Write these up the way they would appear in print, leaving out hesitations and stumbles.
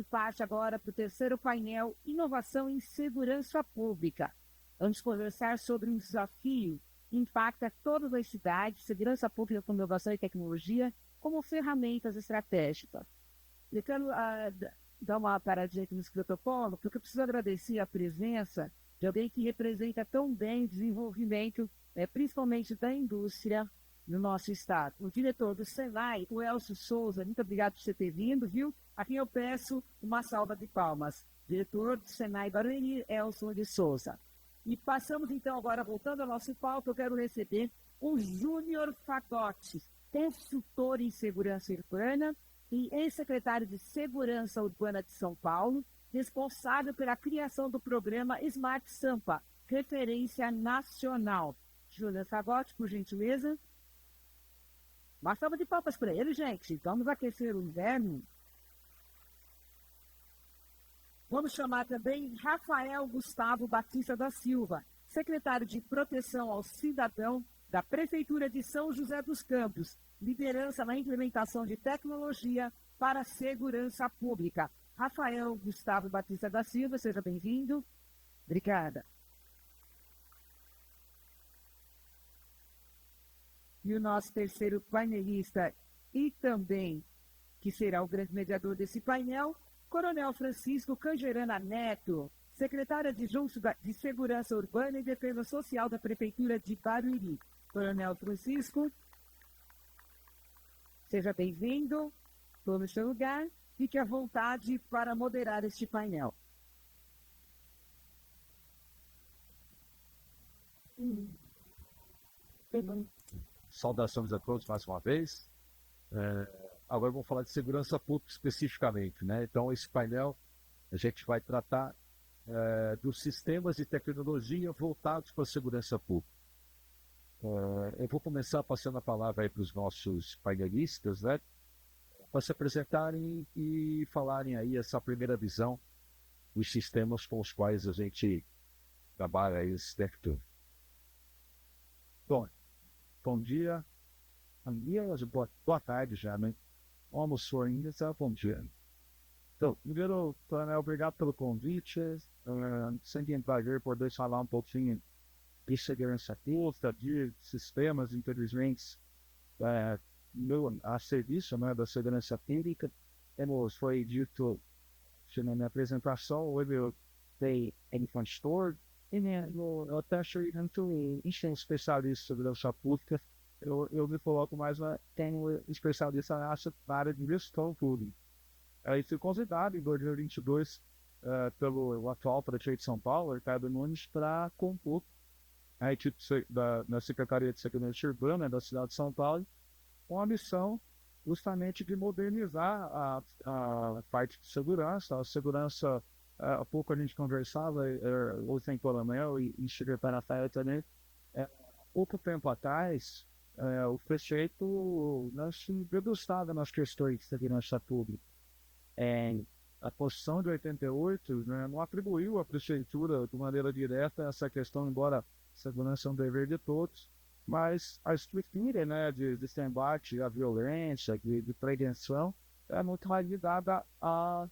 parte agora para o terceiro painel, Inovação em Segurança Pública. Vamos conversar sobre um desafio que impacta todas as cidades, segurança pública com inovação e tecnologia, como ferramentas estratégicas. Eu quero dar uma paradinha aqui nesse protocolo, porque eu preciso agradecer a presença de alguém que representa tão bem o desenvolvimento, principalmente da indústria, no nosso estado. O diretor do Senai, o Elcio Souza, muito obrigado por você ter vindo, viu? Aqui eu peço uma salva de palmas. Diretor do Senai Barueri, Elcio de Souza. E passamos então agora, voltando ao nosso palco, eu quero receber o Júnior Fagotti, consultor em segurança urbana e ex-secretário de Segurança Urbana de São Paulo, responsável pela criação do programa Smart Sampa, referência nacional. Júnior Fagotti, por gentileza. Uma salva de palmas para ele, gente. Vamos aquecer o inverno. Vamos chamar também Rafael Gustavo Batista da Silva, secretário de Proteção ao Cidadão da Prefeitura de São José dos Campos, liderança na implementação de tecnologia para a segurança pública. Rafael Gustavo Batista da Silva, seja bem-vindo. Obrigada. E o nosso terceiro painelista e também que será o grande mediador desse painel, Coronel Francisco Cangerana Neto, secretário adjunto de Segurança Urbana e Defesa Social da Prefeitura de Barueri. Coronel Francisco, seja bem-vindo, tome seu lugar, fique à vontade para moderar este painel. Saudações a todos mais uma vez. Agora vamos falar de segurança pública especificamente, né? Então, esse painel a gente vai tratar dos sistemas de tecnologia voltados para a segurança pública. Eu vou começar passando a palavra aí para os nossos painelistas, né? Para se apresentarem e falarem aí essa primeira visão dos sistemas com os quais a gente trabalha aí esse tempo todo. Bom dia, boa tarde já, né? Almoçou ainda, bom dia. Então, primeiro, Coronel, obrigado pelo convite. Sempre um prazer poder falar um pouquinho de segurança pública, de sistemas inteligentes a serviço, né, da segurança pública. Como foi dito na minha apresentação, hoje eu tenho infraestrutura e eu até achei muito especialista em segurança pública. Eu me coloco mais tenho especialista na área de gestão pública. Aí fui convidado em 2022 pelo atual prefeito de São Paulo, Ricardo Nunes, para compor a equipe da Secretaria de Segurança Urbana da cidade de São Paulo, com a missão justamente de modernizar a parte de segurança. A segurança, há pouco a gente conversava, hoje tem Coronel e secretário Rafael também, pouco tempo atrás, o prefeito se debruçava nas questões de segurança pública. A Constituição de 88, né, não atribuiu à prefeitura de maneira direta essa questão, embora segurança é um dever de todos, mas a estrutura, né, de combate à violência, de prevenção, é muito mais ligada ao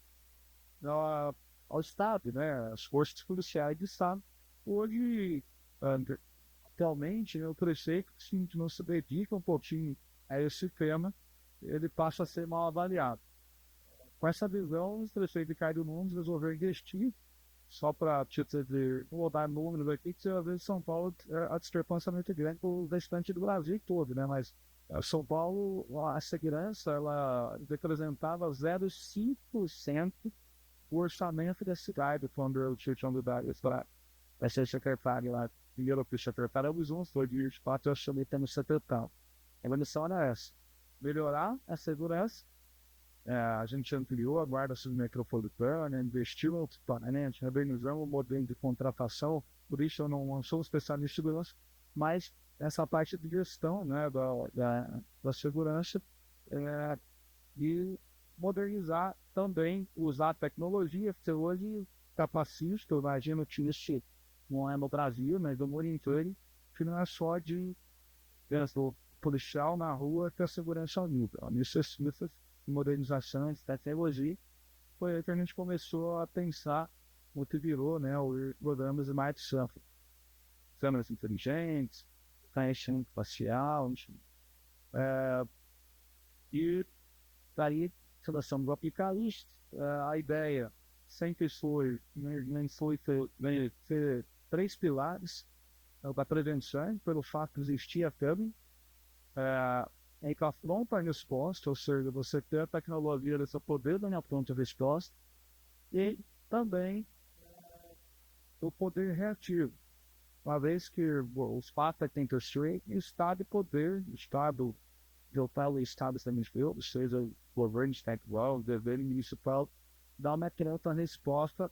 Estado, né, às forças policiais do Estado. Hoje, atualmente, o prefeito, se não se dedica um pouquinho a esse tema, ele passa a ser mal avaliado. Com essa visão, o prefeito Ricardo Nunes resolveu investir, só para não vou dar números aqui, que às vezes São Paulo, a discrepância é muito grande com o restante do Brasil todo, né? Mas São Paulo, a segurança, ela representava 0,5% do orçamento da cidade, quando eu tinha candidato para ser secretário lá. Primeiro eu fui secretário, eu uns 2024 eu chamei como secretário. A missão era essa: melhorar a segurança. A gente ampliou a guarda submetropolitana, investiu em equipamentos, modernizamos o modelo de contratação. Por isso eu não sou especialista em segurança, mas essa parte de gestão, né, da segurança, e modernizar também, usar a tecnologia. Porque hoje capacista, eu imagino que isso não é no Brasil, mas no mundo inteiro, que não é só de policial na rua que a segurança ajuda. Necessita de modernização, de tecnologia, foi aí que a gente começou a pensar o que virou, né, o programa Smart Sample. Câmeras inteligentes, reconhecimento facial, enfim. E daí, seleção do aplicalista, a ideia sempre foi, nem foi ter três pilares da prevenção, pelo fato de existir a câmera, em que a pronta resposta, ou seja, você ter a tecnologia desse poder da pronta resposta, e também o poder reativo. Uma vez que os fatos têm que ser o estado de poder, o estado de tal estabelecimento, ou seja, o governo estadual, o governo municipal, dá uma pronta resposta,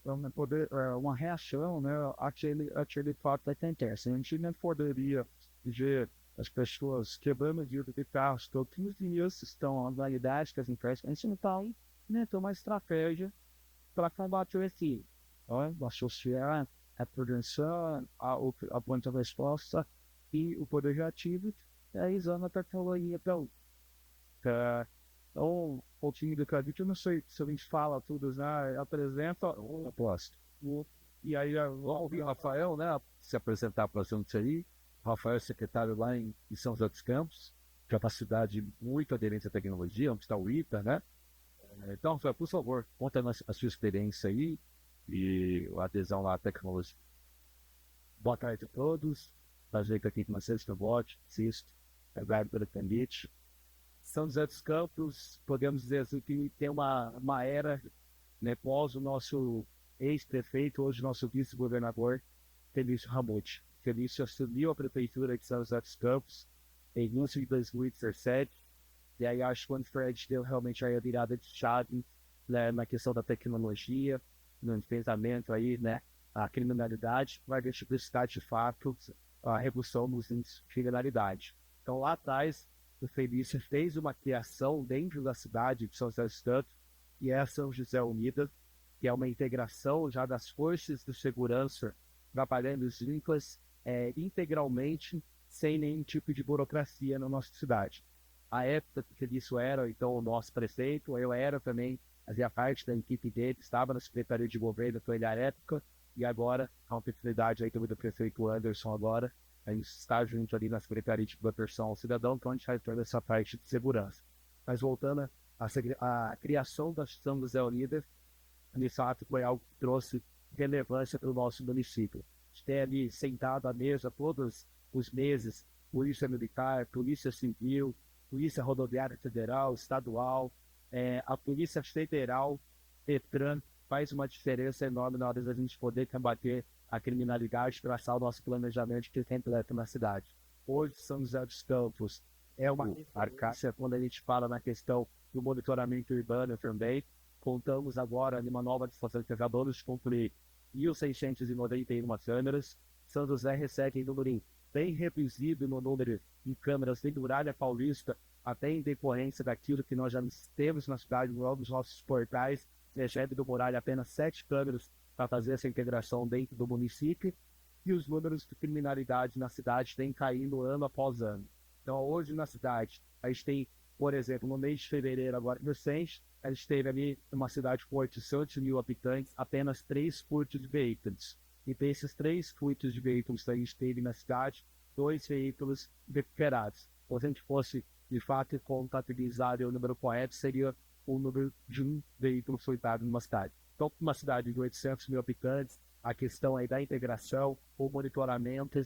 uma reação, né, àquele fato que acontece. A gente não poderia ver as pessoas quebrando vidro de carros todos os dias, estão a realidade que as empresas, a gente não está aí, né, tem uma estratégia para combater esse, associar a prevenção, a pronta resposta e o poder reativo, usando a tecnologia para então, um pouquinho do crédito, eu não sei se a gente fala tudo, né? Apresenta o aposto. E aí, o Rafael, né, se apresentar para a gente aí. Rafael é secretário lá em São José dos Campos, que é uma cidade muito aderente à tecnologia, onde está o ITA, né? Então, Rafael, por favor, conta a sua experiência aí e a adesão lá à tecnologia. Boa tarde a todos. Prazer aqui com vocês, que eu voto, assisto. Obrigado pelo convite. São José dos Campos, podemos dizer assim, que tem uma era, né, pós o nosso ex-prefeito, hoje nosso vice-governador, Felício Ramute. Felício assumiu a prefeitura de São José dos Campos em início de 2017, e aí acho que quando o Fred deu realmente a virada de chave, né, na questão da tecnologia, no enfrentamento aí, né, a criminalidade, vai verificar de fato a redução dos índices de criminalidade. Então lá atrás, o Felício fez uma criação dentro da cidade de São José dos Campos, e é a São José Unida, que é uma integração já das forças de segurança trabalhando juntas integralmente, sem nenhum tipo de burocracia na nossa cidade. A época que o Felício era, então, o nosso prefeito, eu era também, fazia parte da equipe dele, estava na Secretaria de Governo foi na época, e agora, a oportunidade aí também do prefeito Anderson agora, a gente está junto ali na Secretaria de Proteção ao Cidadão, então a gente faz toda essa parte de segurança. Mas voltando à criação da São José Unida, nesse ato foi algo que trouxe relevância para o nosso município. A gente tem ali sentado à mesa todos os meses, Polícia Militar, Polícia Civil, Polícia Rodoviária Federal, Estadual, a Polícia Federal, Detran, faz uma diferença enorme na hora de a gente poder combater a criminalidade, traçar o nosso planejamento que tem na cidade. Hoje, São José dos Campos é uma arcácia quando a gente fala na questão do monitoramento urbano também. Contamos agora numa nova disposição que acabamos de concluir 1.691 câmeras. São José recebe um número bem reduzido no número de câmeras de Muralha Paulista, até em decorrência daquilo que nós já temos na cidade, nos nossos portais, recebe do Muralha apenas 7 câmeras para fazer essa integração dentro do município, e os números de criminalidade na cidade têm caído ano após ano. Então, hoje na cidade, a gente tem, por exemplo, no mês de fevereiro, agora recente, a gente teve ali uma cidade com 800 mil habitantes, apenas 3 furtos de veículos. E desses 3 furtos de veículos que a gente teve na cidade, 2 veículos recuperados. Se a gente fosse, de fato, contabilizar o número correto, seria o número de um veículo furtado numa cidade. Então, uma cidade de 800 mil habitantes, a questão aí da integração, o monitoramento,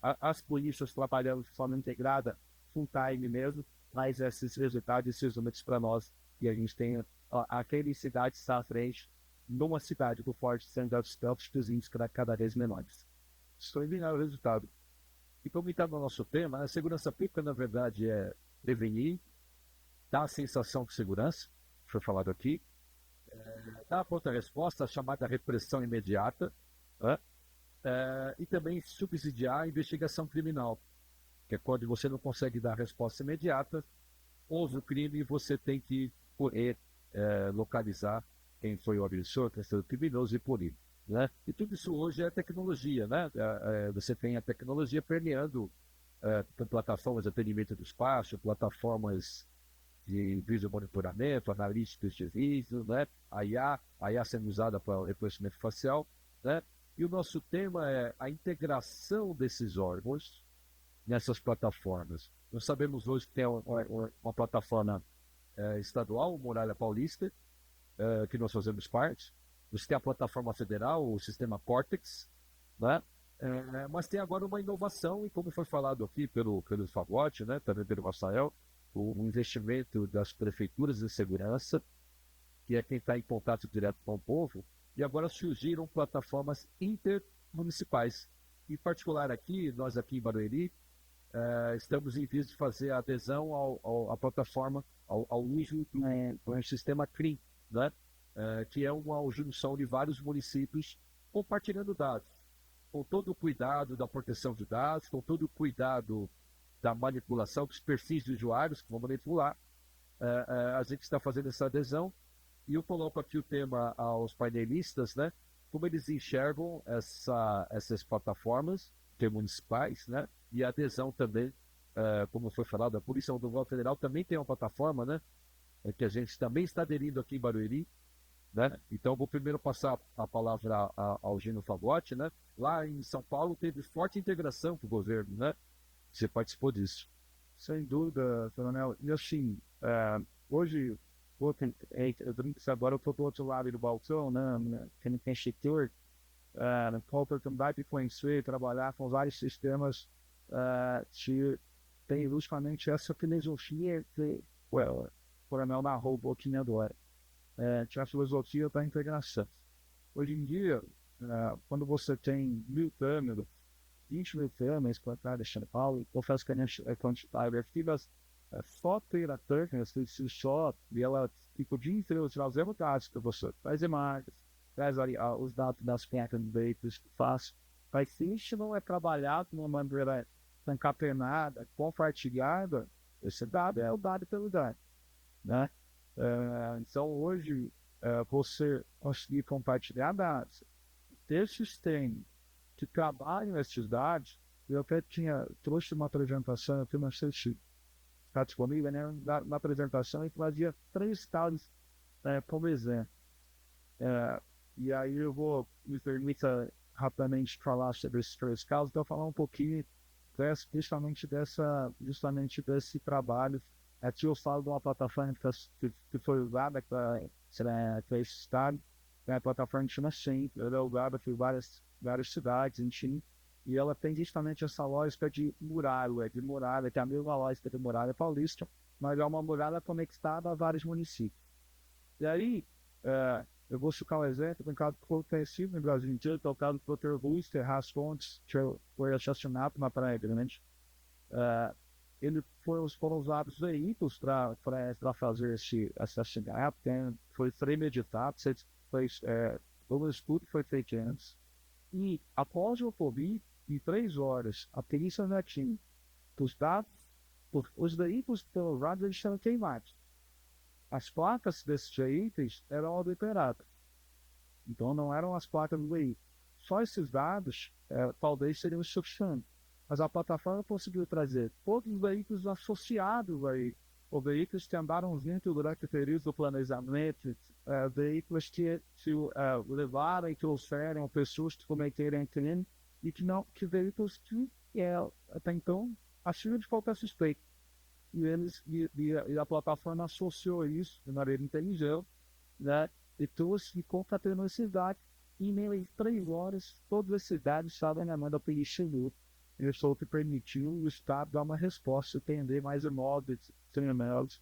as polícias trabalhando de forma integrada, full time mesmo, mas esses resultados, esses números para nós, e a gente tem a felicidade de estar à frente numa cidade com forte São José dos Campos, que os índices cada vez menores. Estou enviando o resultado. E comentando o nosso tema, a segurança pública, na verdade, é prevenir, dar a sensação de segurança, foi falado aqui, dar a pronta resposta, a chamada repressão imediata, e também subsidiar a investigação criminal, que é quando você não consegue dar a resposta imediata, houve o crime e você tem que correr, localizar quem foi o agressor, quem foi o criminoso e punir. Né? E tudo isso hoje é tecnologia, né? Você tem a tecnologia permeando plataformas de atendimento do espaço, plataformas de vídeo monitoramento, analíticas de vídeo, né? A IA sendo usada para o reconhecimento facial, né? E o nosso tema é a integração desses órgãos nessas plataformas. Nós sabemos hoje que tem uma plataforma estadual, Muralha Paulista, que nós fazemos parte. Você tem a plataforma federal, o sistema Cortex, né? Mas tem agora uma inovação, e como foi falado aqui pelo Fagote, né? Também pelo Rafael, o investimento das prefeituras de segurança, que é quem está em contato direto com o povo, e agora surgiram plataformas intermunicipais. Em particular aqui, nós aqui em Barueri, estamos em vias de fazer a adesão à plataforma, ao uso do sistema CRIM, né? Que é uma junção de vários municípios compartilhando dados, com todo o cuidado da proteção de dados, com todo o cuidado da manipulação dos perfis de usuários que vão manipular. A gente está fazendo essa adesão, e eu coloco aqui o tema aos painelistas, né? Como eles enxergam essas plataformas intermunicipais, né? E a adesão também, como foi falado, a Polícia Rodoviária Federal também tem uma plataforma, né? Que a gente também está aderindo aqui em Barueri, né? Então, eu vou primeiro passar a palavra ao Gino Fagotti, né? Lá em São Paulo teve forte integração com o governo, né? Você participou disso. Sem dúvida, Coronel. E assim, hoje, agora eu estou do outro lado do balcão, né? Que tem setor, com a oportunidade de conhecer e trabalhar com vários sistemas que tem justamente essa filosofia que o Coronel narrou um pouquinho agora. Que é a filosofia da integração. Hoje em dia, quando você tem 1.000 câmeras, 20 mil câmeras plantadas em São Paulo, confesso que a gente quantitativas só ter a câmera, só, e ela fica o dia inteiro trazendo dados para você, faz imagens, traz os dados das placas de veículos que faz, mas se isso não é trabalhado de uma maneira encapenada, compartilhada, esse dado é o dado pelo dado, né? Então hoje você conseguir compartilhar dados, ter sistema que trabalham esses dados. Eu até trouxe uma apresentação aqui, não sei se está disponível, né? Na apresentação e fazia 3 casos como exemplo. E aí eu me permita rapidamente falar sobre esses 3 casos, então falar um pouquinho justamente desse trabalho. Aqui eu falo de uma plataforma que foi usada para esse estado, a plataforma que chama SEM, ela é usada por várias cidades, enfim, e ela tem justamente essa lógica de muralha, que é a mesma lógica de muralha paulista, mas é uma muralha conectada a vários municípios. E aí, eu vou citar um exemplo, um caso que foi conhecido no Brasil inteiro, que é o caso do Dr. Luiz Terraz Fontes, que foi assassinado na Praia Grande. Foram usados veículos para fazer esse assassinato, foi premeditado, o estudo foi feito antes. E após o Covid, em 3 horas, a perícia já tinha os dados, os veículos pelo rádio eles estavam queimados. As placas desses veículos eram adulteradas. Então não eram as placas do veículo. Só esses dados talvez seriam suficientes. Mas a plataforma conseguiu trazer todos os veículos associados aí, ou veículos que andaram junto durante o período do planejamento, veículos que levaram e trouxeram pessoas que cometeram crime, e que veículos que até então acima de qualquer suspeito. E a plataforma associou isso de maneira inteligente, né? E trouxe e concatenou esses dados. E em meio a 3 horas, todos esses dados estavam na mão da polícia. Isso é o que permitiu o Estado dar uma resposta, atender mais imóveis, criminosos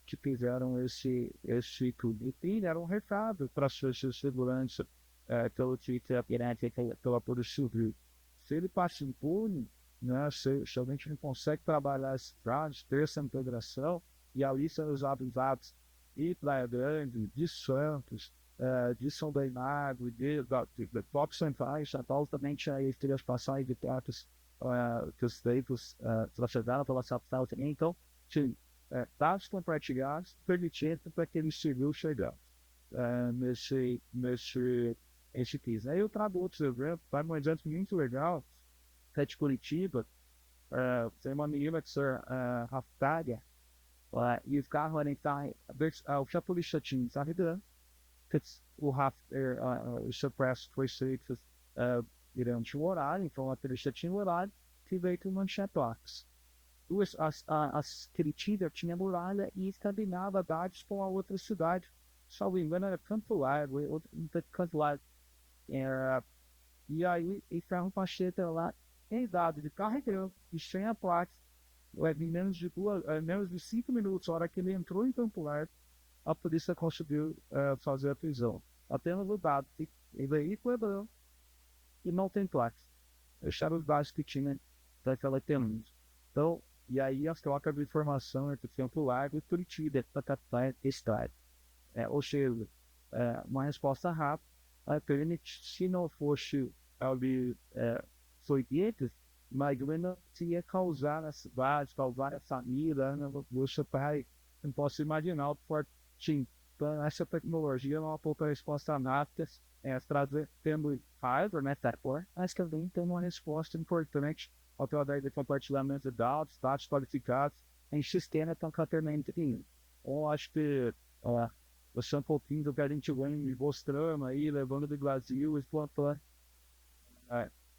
que fizeram esse tudo. E era um recado para as forças de segurança, pelo Twitter, pela Polícia Civil. Se ele passa impune, né, se a gente não consegue trabalhar esses dados, ter essa integração, e ali são usados dados de Praia Grande, de Santos, de São Bernardo, de Top Centrais, São Paulo também tinha as passagens de tratos que os veículos trafegaram pela capital também. Então, tinha dados compartilhados permitindo para aquele civil chegar nesse piso. Aí eu trago outros exemplos, um exemplo muito legal, que é de Curitiba. Tem uma menina que se chama Raftária, You've got running time. O que a polícia tinha saído, o Hafter suppressed restrictions durante o horário, então a polícia tinha o horário que veio com manchetoques. As Curitiba tinha muralha e combinava dados com a outra cidade. Só me engano, era Campo Largo, Campo Largo. E aí, e ficava com a cheta lá, em dado de carregão, e sem a placa. Em menos de 5 minutos, a hora que ele entrou em Campo Largo, a polícia conseguiu fazer a prisão. Apenas o dado que em veículo é branco e não tem placas. Deixaram os dados que tinha daquela tendência. Então, e aí as trocas de informação entre Campo Largo e Curitiba, para captar estado. Ou seja, uma resposta rápida, se não fosse ali soviéticos, mas não tinha causar na cidade, causar a família, você pai, não posso imaginar o forte. Então, essa tecnologia não aponta a resposta rápida, tendo hardware, né, mas também tem uma resposta importante através de compartilhamento de dados qualificados em sistema tão catermente. Eu acho que você é um pouquinho do que a gente vem mostrando aí, levando do Brasil, explorando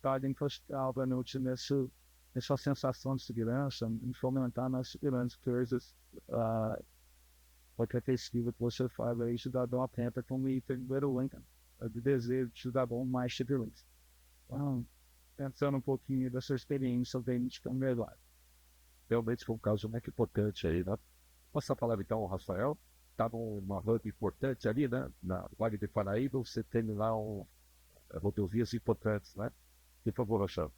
podem postar nessa sensação de segurança, em fomentar nas grandes coisas, qualquer pesquisa que você faz aí, cidadão atenta como item de desejo de cidadão mais segurança. Então, pensando um pouquinho dessa experiência, bem de melhor. Realmente foi um caso muito importante aí, né? Posso falar então, Rafael? Estava uma hub importante ali, né? Na Vale de Paraíba, você tem lá rodovias importantes, né? Por favor, Rafael.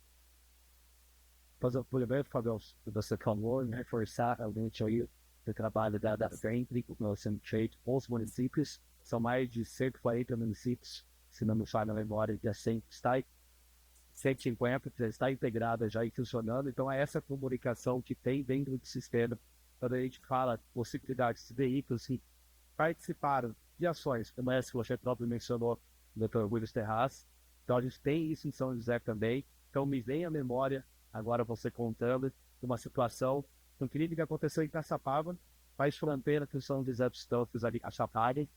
Fazer primeiro, Fabio, você falou, reforçar realmente aí o trabalho da frente, que nós temos feito com os municípios. São mais de 140 municípios, se não me falha a memória, já 150 já está integrada, já funcionando. Então, é essa comunicação que tem dentro do sistema. Quando a gente fala possibilidades de veículos que participaram de ações, como essa que você próprio mencionou, Dr. Willis Terraz. Então, a gente tem isso em São José também. Então, me vem à memória, agora você contando, de uma situação, um crime que aconteceu em Caçapava, faz fronteira com São José dos Campos, ali, Caçapava,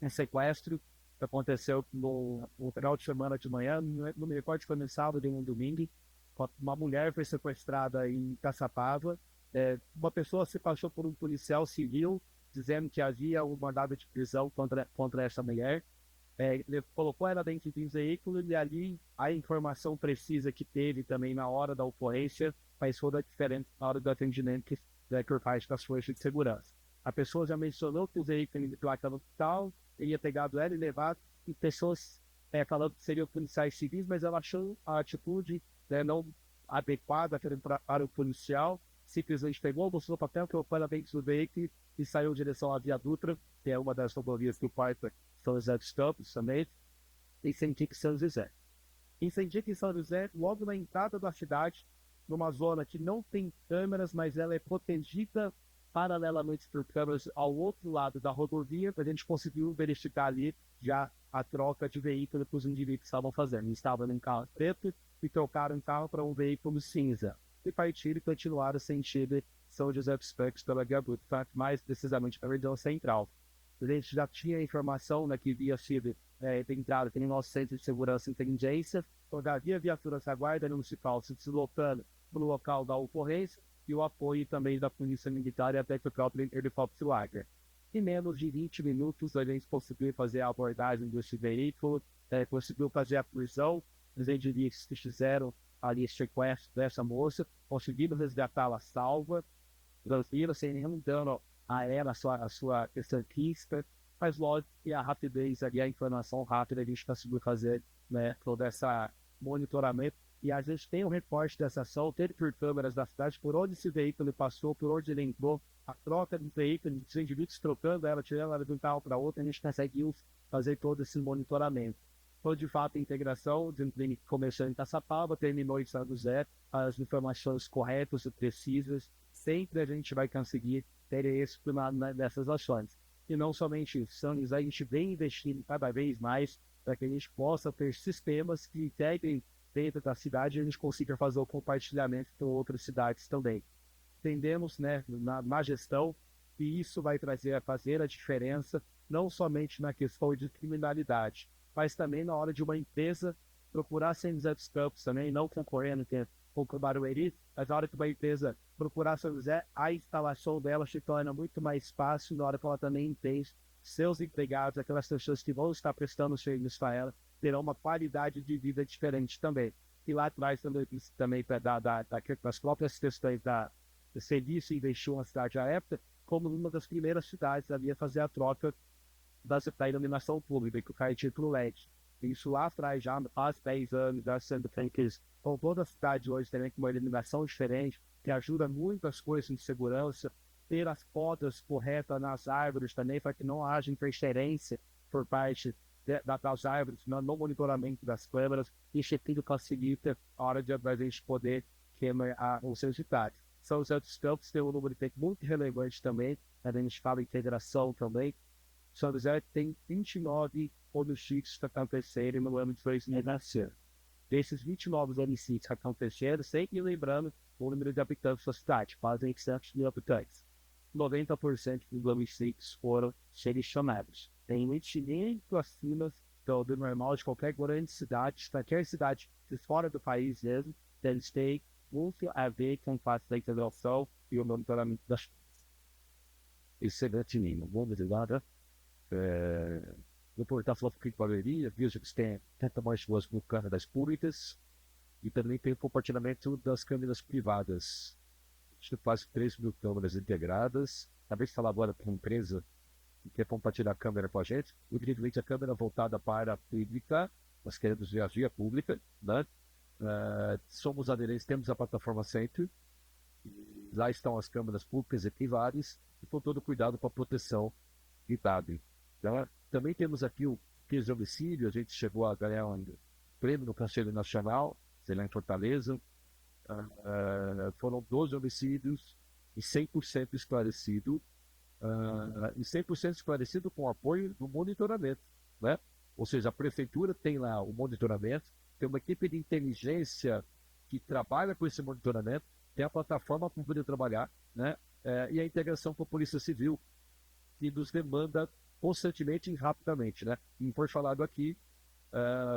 um sequestro que aconteceu no final de semana de manhã, no me recordo, foi no sábado e no domingo. Uma mulher foi sequestrada em Caçapava. Uma pessoa se passou por um policial civil, dizendo que havia um mandado de prisão contra essa mulher. Ele colocou ela dentro de um veículo e ali a informação precisa que teve também na hora da ocorrência faz toda a diferença na hora do atendimento por parte das forças de segurança. A pessoa já mencionou que o veículo de placa no hospital teria pegado ela e levado, e pessoas falando que seriam policiais civis, mas ela achou a atitude não adequada para o policial, simplesmente pegou, mostrou o papel, colocou ela dentro do veículo e saiu em direção à Via Dutra, que é uma das rodovias que o pai São José dos Campos também, e Sentique São José. Em Sentique São José, logo na entrada da cidade, numa zona que não tem câmeras, mas ela é protegida paralelamente por câmeras ao outro lado da rodovia, a gente conseguiu verificar ali já a troca de veículo que os indivíduos estavam fazendo. Eles estavam em carro preto e trocaram o carro para um veículo cinza. E partiram e continuaram sentido São José dos Campos pela Via Dutra, mais precisamente para a região central. A gente já tinha informação que havia sido entrado no nosso centro de segurança e inteligência, todavia a viatura da Guarda Municipal se deslocando para o local da ocorrência e o apoio também da Polícia Militar e até que o próprio helicóptero Águia. Em menos de 20 minutos a gente conseguiu fazer a abordagem desse veículo, conseguiu fazer a prisão dos indivíduos que fizeram ali esse sequestro dessa moça, conseguimos resgatá-la salva, tranquila, sem nenhum dano a ela, a sua estanquista, mas lógico que a rapidez ali, a informação rápida, a gente conseguiu fazer todo esse monitoramento. E a gente tem um reporte dessa ação, teve por câmeras da cidade, por onde esse veículo passou, por onde ele entrou, a troca do veículo, os indivíduos trocando ela, tirando ela de um carro para outro, a gente conseguiu fazer todo esse monitoramento. Então, de fato, a integração de um crime que começou em Caçapava, terminou em São José, as informações corretas e precisas, sempre a gente vai conseguir ter esse nessas ações. E não somente isso, São José, a gente vem investindo cada vez mais para que a gente possa ter sistemas que integrem dentro da cidade e a gente consiga fazer o compartilhamento com outras cidades também. entendemos, né, na gestão, que isso vai fazer a diferença, não somente na questão de criminalidade, mas também na hora de uma empresa procurar São José dos Campos também, não concorrendo com o Barueri, mas na hora que uma empresa procurar São José, a instalação dela se torna muito mais fácil na hora que ela também entende seus empregados, aquelas pessoas que vão estar prestando serviço para ela, terão uma qualidade de vida diferente também. E lá atrás também das próprias questões da serviço e investiu na cidade à época, como uma das primeiras cidades ali a fazer a troca da iluminação pública, que o cara título LED. Isso lá atrás, já há 10 anos, já sendo feito isso. Com toda a cidade hoje também com uma iluminação diferente, que ajuda muitas coisas de segurança, ter as podas corretas nas árvores também, para que não haja interferência por parte das árvores, no monitoramento das câmeras, isso tudo facilita a hora de a gente poder queimar os seus resultados. São José dos Campos tem um número de muito relevante também, a gente fala em integração também. São José tem 29 homicídios que aconteceram no ano de 2019. Desses 29 homicídios que aconteceram, sempre lembrando o número de habitantes da cidade, quase 800 mil habitantes. 90% dos homicídios foram selecionados. Tem um incidente acima do normal de qualquer grande cidade, qualquer cidade de fora do país mesmo, eles têm muito a ver com o fato da integração e o monitoramento das coisas. Excelente, Nino. Bom, obrigado. O portal falou que Barueri, vejo que tem tanta mais boas câmeras públicas e também tem o compartilhamento das câmeras privadas. Acho que quase 3 mil câmeras integradas. Acabei de falar agora com uma empresa que quer compartilhar a câmera com a gente. Evidentemente, a câmera voltada para a pública, nós queremos ver a via pública, né? Somos aderentes, temos a plataforma Centro, lá estão as câmeras públicas e privadas, e com todo cuidado com a proteção de dados. Então, também temos aqui o case de homicídio, a gente chegou a ganhar um prêmio no Conselho Nacional, sei lá, em Fortaleza. Foram 12 homicídios e 100% esclarecido, e 100% esclarecido com apoio do monitoramento, né? Ou seja, a prefeitura tem lá o monitoramento, tem uma equipe de inteligência que trabalha com esse monitoramento, tem a plataforma para poder trabalhar, né? E a integração com a Polícia Civil, que nos demanda constantemente e rapidamente, né? E foi falado aqui,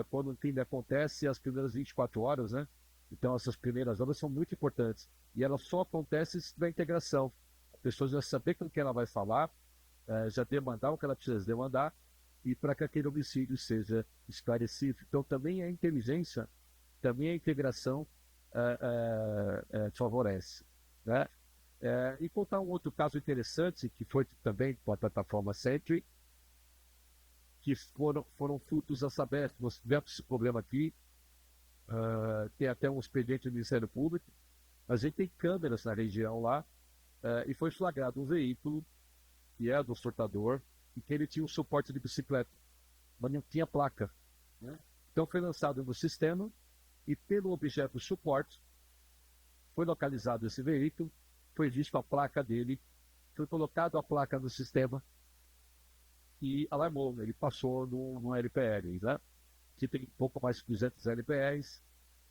quando o crime acontece, as primeiras 24 horas, né? Então, essas primeiras horas são muito importantes. E ela só acontece se tiver integração. A pessoa já saber com quem ela vai falar, já demandar o que ela precisa demandar, e para que aquele homicídio seja esclarecido. Então, também a inteligência, também a integração favorece, né? E contar um outro caso interessante, que foi também com a plataforma Sentry, que foram frutos a saber, nós tivemos esse problema aqui, tem até um expediente do Ministério Público, a gente tem câmeras na região lá, e foi flagrado um veículo, que é do sortador, e que ele tinha um suporte de bicicleta, mas não tinha placa, né? Então foi lançado no sistema, e pelo objeto suporte, foi localizado esse veículo, foi visto a placa dele, foi colocado a placa no sistema, e alarmou, ele passou no LPL, né? Que tem pouco mais de 200 LPRs,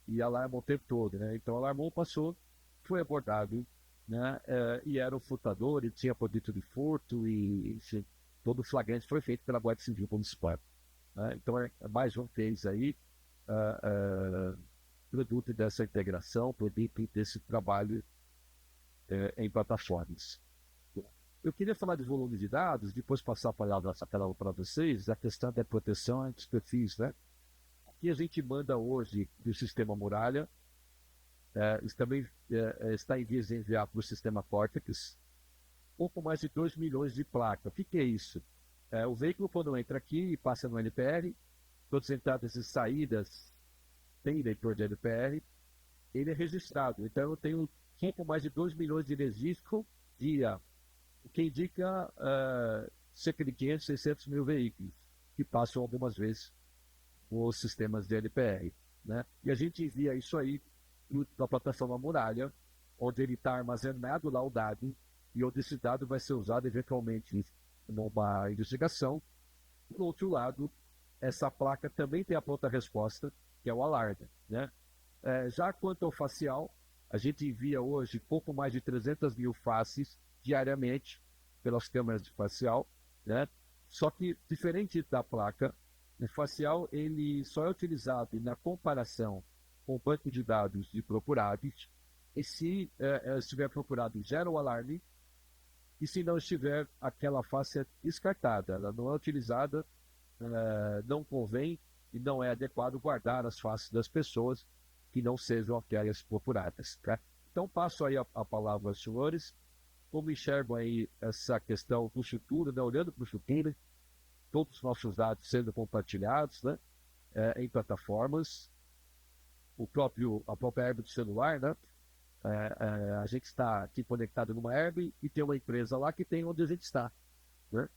e alarmou o tempo todo, né? Então alarmou, passou, foi abordado, né? E era o furtador, ele tinha produto de furto, e todo o flagrante foi feito pela Guarda Civil Municipal, né? Então mais uma vez aí, produto dessa integração, produto desse trabalho em plataformas. Eu queria falar de volume de dados, depois passar a palavra para vocês, a questão da proteção dos perfis, né? Aqui a gente manda hoje do sistema Muralha, isso também está em vias de enviar para o sistema Cortex, pouco mais de 2 milhões de placas. O que é isso? O veículo, quando entra aqui e passa no LPR, todas as entradas e saídas tem leitor de LPR, ele é registrado. Então eu tenho pouco mais de 2 milhões de registros dia, o que indica cerca de 500, 600 mil veículos que passam algumas vezes os sistemas de LPR, né? E a gente envia isso aí para a plataforma Muralha, onde ele está armazenado lá o dado, e onde esse dado vai ser usado eventualmente numa investigação. Por outro lado, essa placa também tem a pronta resposta, que é o alarme, né? Já quanto ao facial, A gente envia hoje pouco mais de 300 mil faces diariamente pelas câmeras de facial, né? Só que, diferente da placa, o facial ele só é utilizado na comparação com o banco de dados de procurados, e se estiver procurado, gera o alarme, e se não estiver, aquela face é descartada, ela não é utilizada, não convém e não é adequado guardar as faces das pessoas que não sejam aquelas procuradas. Tá? Então, passo aí a palavra aos senhores, como enxergam aí essa questão do futuro, né? Olhando para o futuro, todos os nossos dados sendo compartilhados, né? Em plataformas, a própria herb do celular, né? A gente está aqui conectado numa herb e tem uma empresa lá que tem onde a gente está, né?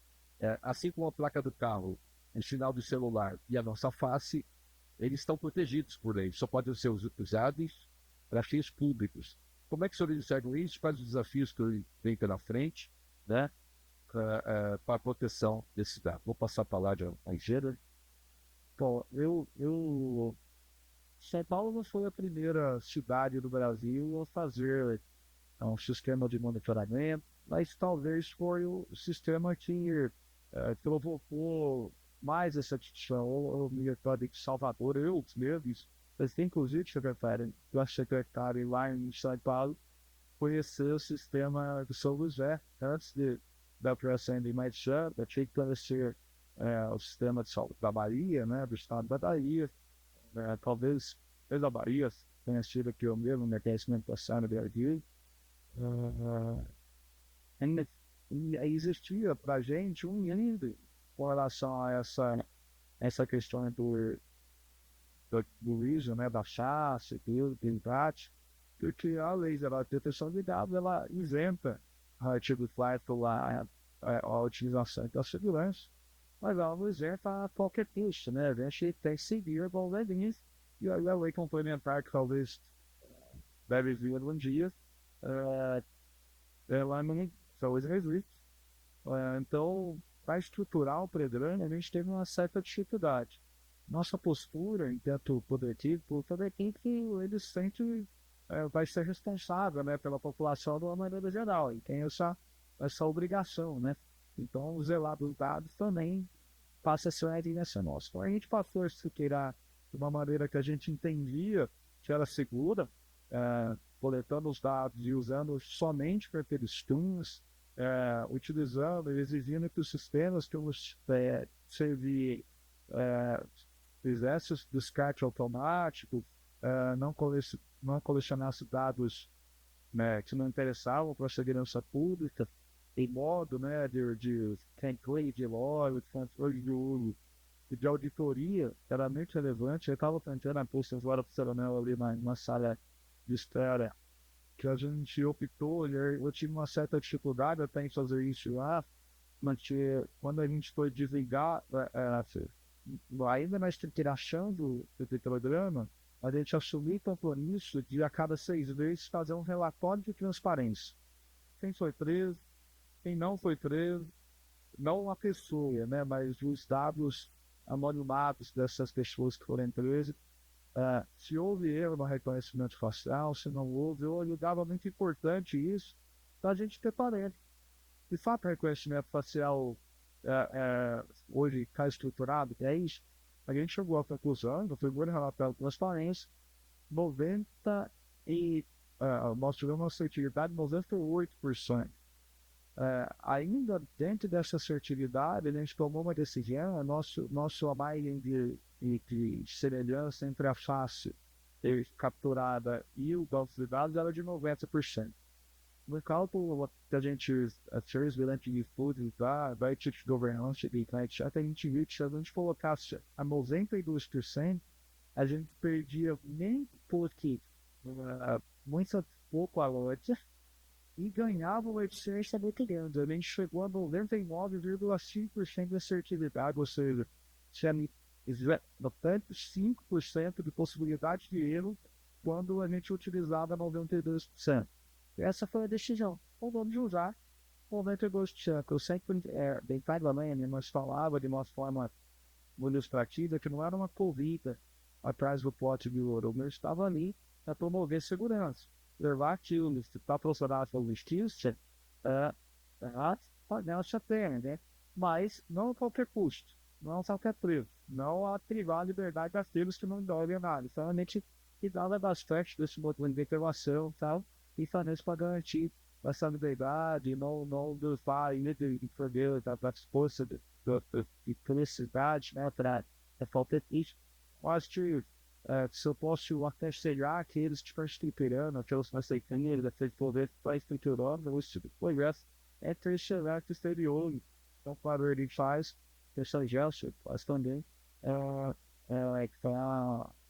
Assim como a placa do carro, o sinal do celular e a nossa face, eles estão protegidos por lei, só podem ser usados para fins públicos. Como é que os senhores enxergam isso? Quais os desafios que vem pela frente, né? Para a proteção desse dado? Vou passar a palavra à Engenheira. Bom, São Paulo não foi a primeira cidade do Brasil a fazer um sistema de monitoramento, mas talvez foi o sistema que provocou mais essa discussão. O Ministério de Salvador, eu mesmo, mas inclusive, secretário, o secretário lá em São Paulo, conheceu o sistema do São José antes da operação de mais chata, tinha que conhecer o sistema de saúde da Bahia, né, do estado da Bahia, talvez desde a Bahia tenha sido aqui o mesmo, né, conhecimento passado de Brasil. Ainda existia para a gente um índice com relação a essa questão do ISO, né, da chassi, do empate, porque a lei geral de proteção de dados, ela isenta o artigo 4 lá, a utilização da segurança, mas ela não isenta qualquer texto, né? A gente tem que seguir igual legis, e a lei complementar que talvez deve vir um dia, ela não talvez existe. Então, para estruturar o programa, a gente teve uma certa dificuldade. Nossa postura, enquanto poder público, que eles sempre vai ser responsável, né, pela população de uma maneira geral, e tem essa obrigação, né? Então, zelar dos dados também passa a ser uma direção nossa. Então, a gente passou a estruturar de uma maneira que a gente entendia que era segura, coletando os dados e usando somente para aqueles turnos, utilizando e exigindo que os sistemas que nos servir fizesse o descarte automático, não colecionasse dados, né, que não interessavam para a segurança pública, em modo, né, de controle de loja, de controle de uso e de auditoria, era muito relevante. Eu estava tentando a posta agora para ali na sala de espera, que a gente optou, eu tive uma certa dificuldade até em fazer isso lá, mas quando a gente foi desligar, ainda na estruturação do programa, a gente assumiu o compromisso de a cada 6 meses fazer um relatório de transparência. Quem foi preso, quem não foi preso, não a pessoa, né, mas os dados anonimados dessas pessoas que foram presas. Se houve erro no reconhecimento facial, se não houve, eu julgava muito importante isso para a gente ter parede. De fato, o reconhecimento facial hoje está estruturado, é isso. A gente chegou à conclusão, no primeiro relatório de transparência, 90 e nós tivemos uma assertividade de 98%. Ainda dentro dessa assertividade, a gente tomou uma decisão, nosso margem de semelhança entre a face capturada e o banco de dados era de 90%. No cálculo que a gente fez durante o estudo da equipe de governança e a gente viu que se a gente colocasse a 92%, a gente perdia muito pouco a loja, e ganhava uma eficiência muito grande. A gente chegou a 99,5% de assertividade, ou seja, tinha 5% de possibilidade de erro quando a gente utilizava 92%. Essa foi a decisão. Ou vamos usar 92%. Eu sempre, bem pai da mãe, nós falava de uma forma ilustrativa que não era uma corrida atrás do pote de ouro. O meu estava ali para promover segurança. conservativo, se está funcionando com justiça, não se tem, né? Mas não a qualquer custo, não a qualquer preço, não a privar a liberdade daqueles que não devem nada. Então, realmente, que dava bastante desse modelo de informação e tal, e fazendo para garantir essa liberdade, não levar ainda de perder da disposta de felicidade, né, para falta isso. Acho que se eu posso até chegar que eles estiverem esperando, que eles não aceitam eles, aquele poder para estruturando, isso depois é questionar que exterior. Então, claro, ele faz questão de gesto, faz também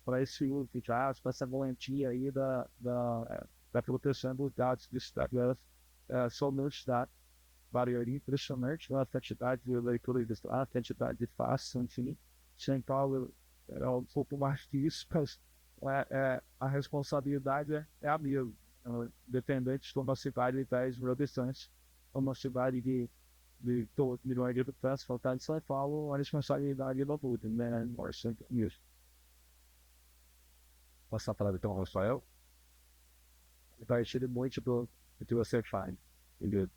para esse uso de dados, para essa valentia aí da proteção dos dados do Estado, somente dados, varia impressionante, a quantidade de leitura de dados, a quantidade de faces, enfim, São Paulo é um pouco mais que isso, mas a responsabilidade é a mesma, independente de uma cidade de 10 mil habitantes, uma cidade de 12 milhões de habitantes, faltar de São Paulo, a responsabilidade não muda, né? Isso. Passar a palavra então ao Rafael. Partir muito do que você faz. Entendeu?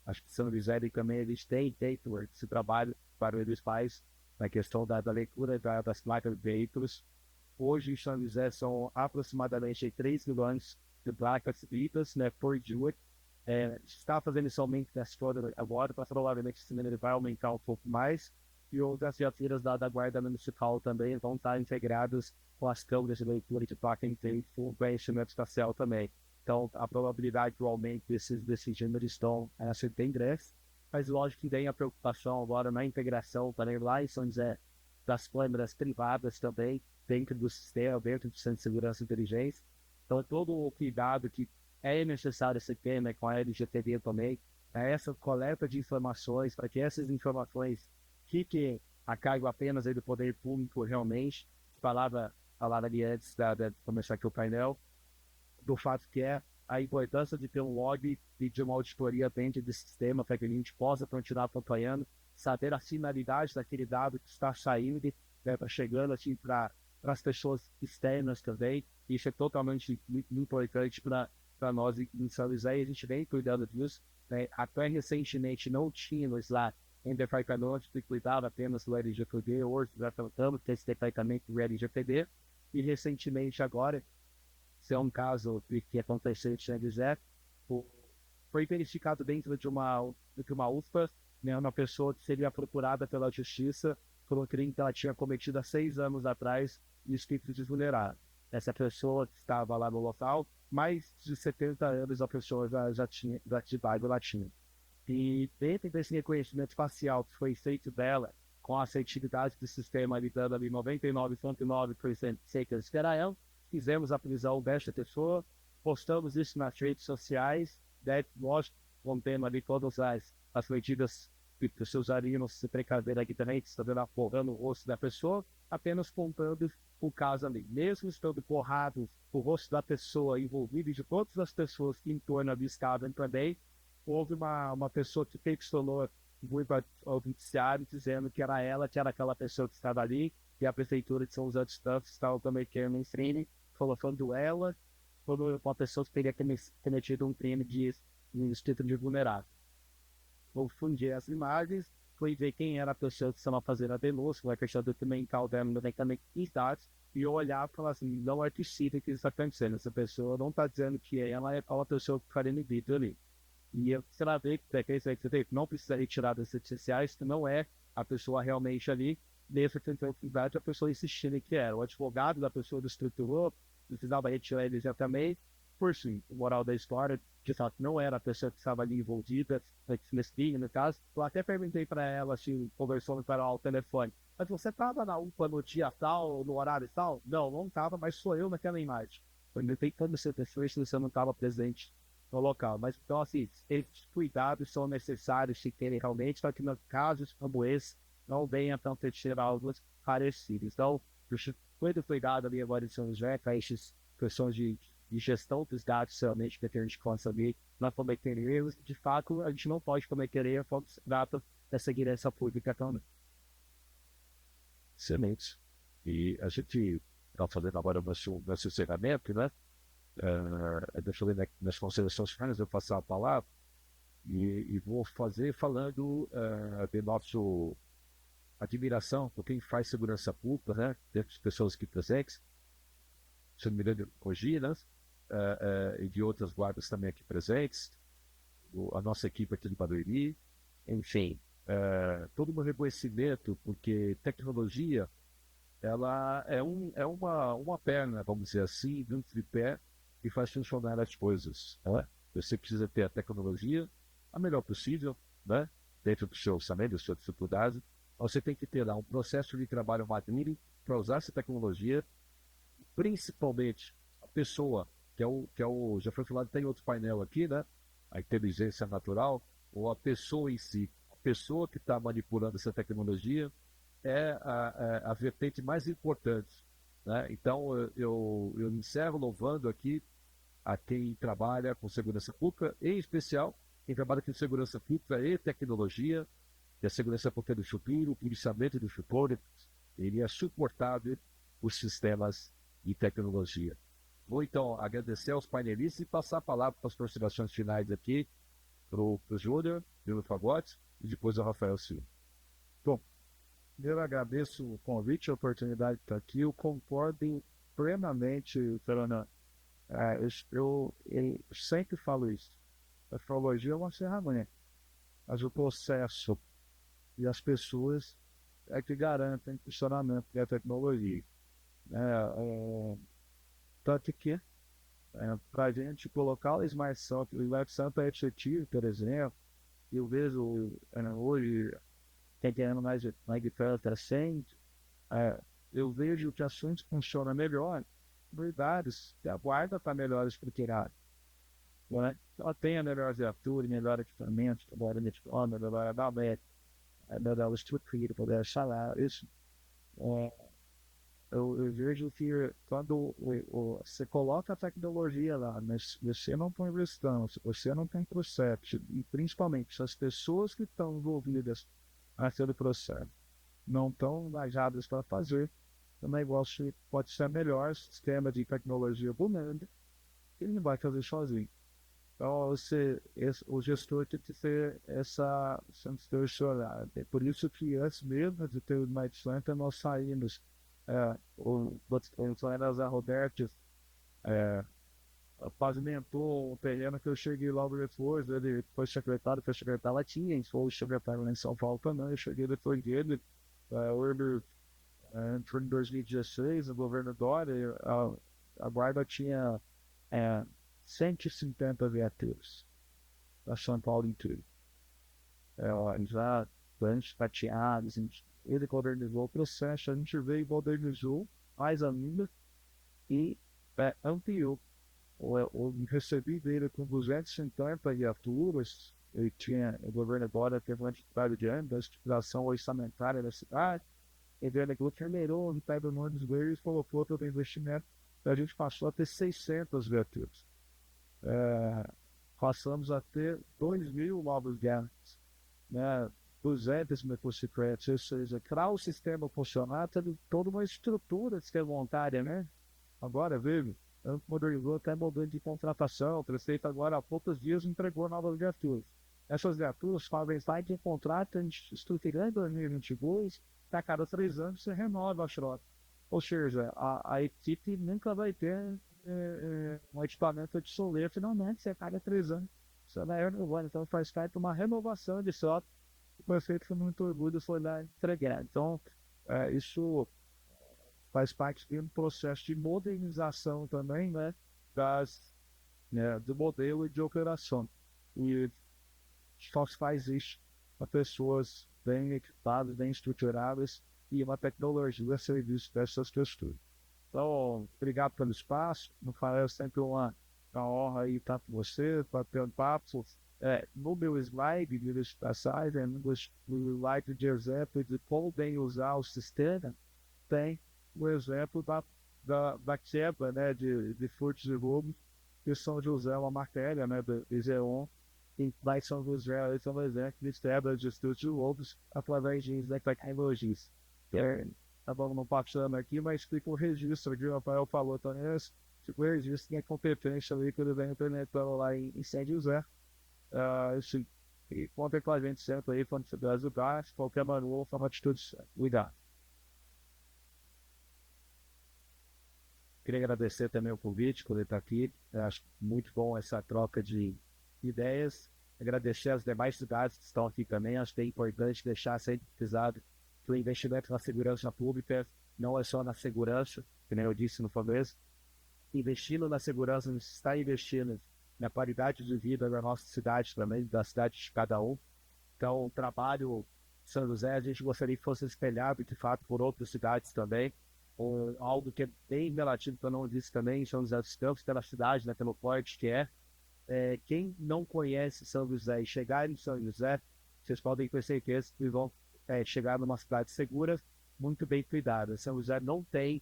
Acho que São José também eles têm esse trabalho para eles faz na questão da leitura das placas de veículos. Hoje em São José são aproximadamente 3 milhões de placas lidas, né, por dia. Está fazendo esse aumento das fodas agora, provavelmente esse número vai aumentar um pouco mais. E outras viaturas da Guarda Municipal também vão estar integradas com as câmeras de leitura de placa em tempo, com conhecimento espacial também. Então, a probabilidade do aumento desses gêneros estão bem grande, mas lógico que tem a preocupação agora na integração também lá em São José das câmeras privadas também, dentro do sistema, dentro do Centro de Segurança e Inteligência. Então, todo o cuidado que é necessário esse tema com a LGPD também, essa coleta de informações, para que essas informações fiquem a cargo apenas do poder público realmente, falava ali antes de começar aqui o painel, do fato que é a importância de ter um log e de uma auditoria dentro do sistema para que a gente possa continuar acompanhando, saber a finalidade daquele dado que está saindo, né, chegando assim, para as pessoas externas também. Isso é totalmente importante para nós em São José, e a gente vem cuidando disso. Né? Até recentemente não tínhamos lá em departamento que cuidava apenas do LGPD, hoje já tratamos desse departamento do LGPD, e recentemente agora, se é um caso que aconteceu em São José, foi verificado dentro de uma UFA, né, uma pessoa que seria procurada pela justiça por um crime que ela tinha cometido há 6 anos atrás e espírito de vulnerável. Essa pessoa que estava lá no local, mais de 70 anos a pessoa já tinha de idade latina. E dentro desse reconhecimento facial que foi feito dela, com a assertividade do sistema lidando ali 99,9% de certeza que era ela, fizemos a prisão desta pessoa, postamos isso nas redes sociais, né, nós contendo ali todas as medidas que você usaria no se precaver aqui também, estando aporrando o rosto da pessoa, apenas contando o caso ali. Mesmo estando borrado o rosto da pessoa envolvida e de todas as pessoas que em torno ali estavam também, houve uma pessoa que questionou ao noticiário dizendo que era ela, que era aquela pessoa que estava ali, e a prefeitura de São José dos Campos estava também querendo um crime, colocando ela como uma pessoa que teria cometido um crime de espírito de vulnerável. Confundir as imagens, foi ver quem era a pessoa que estava fazendo a denúncia, a questão documental dela, também dados, e olhar e falar assim, não é possível que isso está acontecendo, essa pessoa não está dizendo que ela é aquela pessoa que faria no vídeo ali. E você vai ver que não precisa retirar das redes sociais, que não é a pessoa realmente ali, nessa tentativa a pessoa insistindo que era. O advogado da pessoa do estruturou, precisava retirar ele exatamente, por sim, o moral da história, de fato, não era a pessoa que estava ali envolvida, nesse crime, no caso. Eu até perguntei para ela, assim, conversando para ela ao telefone, mas você estava na UPA no dia tal, no horário tal? Não estava, mas sou eu naquela imagem. Eu não tenho toda certeza se você não estava presente no local. Mas, então, assim, esses cuidados são necessários se terem realmente, para que nos casos como esse não venha tanto ter algo parecido. Então, foi do cuidado ali agora em São José, para essas questões de gestão dos dados realmente que a gente consegue não cometer erros. De fato, a gente não pode cometer erros quando se trata dessa segurança pública também. Excelente. E a gente está fazendo agora o nosso encerramento, né? deixa eu ler nas considerações finais, eu passar a palavra e vou fazer falando de nossa admiração por quem faz segurança pública, né? Das pessoas aqui presentes, se não me engano, Coginas, e de outras guardas também aqui presentes, a nossa equipe aqui de Barueri, enfim, todo o meu reconhecimento, porque tecnologia, ela é uma perna, vamos dizer assim, de um tripé que faz funcionar as coisas. Né? Você precisa ter a tecnologia a melhor possível, né? Dentro do seu orçamento, da sua dificuldade. Você tem que ter lá um processo de trabalho maduro para usar essa tecnologia, principalmente a pessoa, já foi falado, tem outro painel aqui, né? A inteligência natural, ou a pessoa em si. A pessoa que está manipulando essa tecnologia é a vertente mais importante. Né? Então, eu encerro louvando aqui a quem trabalha com segurança pública, em especial quem trabalha com segurança pública e tecnologia, que a segurança pública do futuro, o policiamento do futuro, ele é suportável os sistemas de tecnologia. Vou, então, agradecer aos painelistas e passar a palavra para as considerações finais aqui para o Júnior, pelo Fagote, e depois ao Rafael Silva. Bom, eu agradeço o convite, a oportunidade de estar aqui. Eu concordo plenamente, Fernando. Eu sempre falo isso. A tecnologia é uma ferramenta, mas o processo e as pessoas é que garantem o funcionamento da tecnologia. Tanto que, para a gente colocar o Smart Sample, o Smart Sample é efetivo, por exemplo, eu vejo hoje, tentando mais de perto recente, eu vejo que ações funcionam melhor, verdades, que a guarda está melhor estruturada. Né? Ela tem a melhor viatura, melhor equipamento, melhor uniforme, melhor adalmete, melhor estrutura, melhor salário. Isso, eu vejo que quando você coloca a tecnologia lá, mas você não põe gestão, você não tem processo, e principalmente se as pessoas que estão envolvidas naquele processo não estão engajadas para fazer, o negócio pode ser melhor, sistema de tecnologia bonando, ele não vai fazer sozinho. Então, o gestor tem que ter essa institucional. É por isso que antes mesmo de ter o Night Center, nós saímos. O Zé Roberto pavimentou um terreno que eu cheguei logo depois. Ele foi secretário lá tinha, foi secretário lá em São Paulo também. Eu cheguei depois dele. Entrou em 2016, o governo Dória, a guarda tinha 150 viaturas para São Paulo inteiro. Já planos fatiados, ele modernizou o processo, a gente veio e modernizou mais ainda e ampliou. Eu recebi dele com 250 viaturas, o governo agora teve uma dificuldade de ano da estruturação orçamentária da cidade, e ele terminou o Ricardo Nunes veio e colocou todo o investimento, e a gente passou a ter 600 viaturas. Passamos a ter 2.000 novos ganhos, né? 200 motocicletas, ou seja, para o sistema funcionar, teve toda uma estrutura de ser voluntária, né? Agora, veio, modernizou até modelo de contratação, o prefeito agora há poucos dias entregou novas viaturas. Essas viaturas fazem parte de contrato, a gente estruturando em 2022, a cada 3 anos você renova a frota. Ou seja, a equipe nunca vai ter um equipamento obsoleto, finalmente, você a cada 3 anos. Isso vai renovando, então faz parte de uma renovação de frota. O prefeito foi muito orgulho, foi lá entregar. Então, isso faz parte de um processo de modernização também, né, do modelo de operação. E só se faz isso para pessoas bem equipadas, bem estruturadas e uma tecnologia a serviço dessas questões. Então, obrigado pelo espaço. No Farel sempre uma honra aí estar com você, para ter um papo. No meu slide de passagem, no slide de exemplo de como bem usar o sistema, tem o exemplo da quebra, né, de furtos e roubos, que São José é uma matéria, né, do IGEON, e lá em São José é um exemplo de quebra de furtos e roubos através de tecnologias. Tá bom, não passando aqui, mas fica o registro aqui, o Rafael falou também, tipo, eles têm competência ali quando vem implementando lá em São José. Assim, e contem com a gente sempre aí, quando você ajudar, se qualquer manual, uma atitude, cuidar. Queria agradecer também o convite por ele estar aqui. Eu acho muito bom essa troca de ideias. Agradecer as demais cidades que estão aqui também. Acho que é importante deixar sempre frisado que o investimento na segurança pública não é só na segurança, como eu disse no começo. Investindo na segurança, a gente está investindo na qualidade de vida da nossa cidade também, da cidade de cada um. Então, o trabalho de São José, a gente gostaria que fosse espelhado, de fato, por outras cidades também. Ou algo que é bem relativo, que eu não disse também, em São José dos Campos, pela cidade, né, pelo porte que quem não conhece São José e chegar em São José, vocês podem ter certeza que vão chegar numa cidade segura, muito bem cuidada. São José não tem,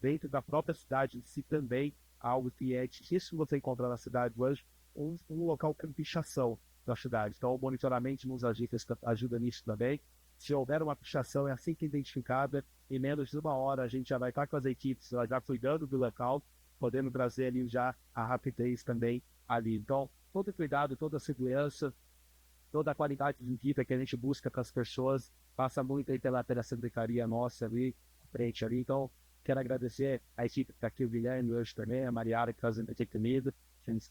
dentro da própria cidade em si também, algo que é difícil você encontrar na cidade hoje, um local com pichação da cidade. Então, o monitoramento nos agentes ajuda nisso também. Se houver uma pichação, é assim que é identificada, em menos de 1 hora a gente já vai estar com as equipes já cuidando do local, podendo trazer ali já a rapidez também ali. Então, todo cuidado, toda a segurança, toda a qualidade de vida que a gente busca para as pessoas passa muito aí pela secretaria nossa ali, frente ali. Então, quero agradecer a equipe que está aqui, o Guilherme hoje também, a Mariara que faz aqui comigo,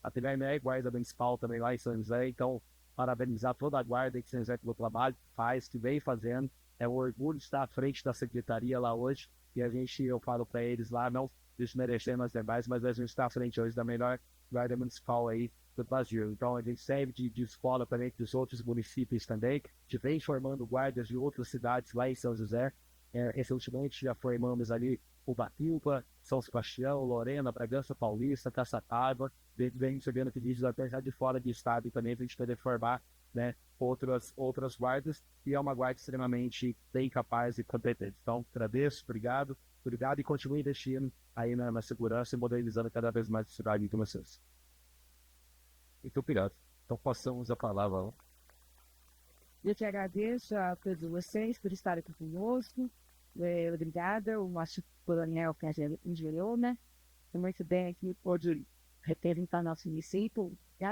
a TVME, guarda municipal também lá em São José. Então, parabenizar toda a guarda de São José pelo trabalho que faz, que vem fazendo. É um orgulho de estar à frente da secretaria lá hoje. E eu falo para eles lá, não desmerecendo as demais, mas a gente está à frente hoje da melhor guarda municipal aí do Brasil. Então, a gente serve de escola para dos outros municípios também, que vem formando guardas de outras cidades lá em São José. Recentemente já formamos ali Ubatuba, São Sebastião, Lorena, Bragança Paulista, Caçapava, vem recebendo pedidos até já de fora de estado e também para a gente poder formar, né, outras guardas, e é uma guarda extremamente bem capaz e competente. Então, agradeço, obrigado e continue investindo aí na segurança e modernizando cada vez mais a cidade de vocês. Muito obrigado. Então, passamos a palavra lá. Eu te agradeço a todos vocês por estarem aqui conosco. Obrigada, o nosso coronel que enviou, né? Muito bem aqui, pode representar nosso município. Obrigada.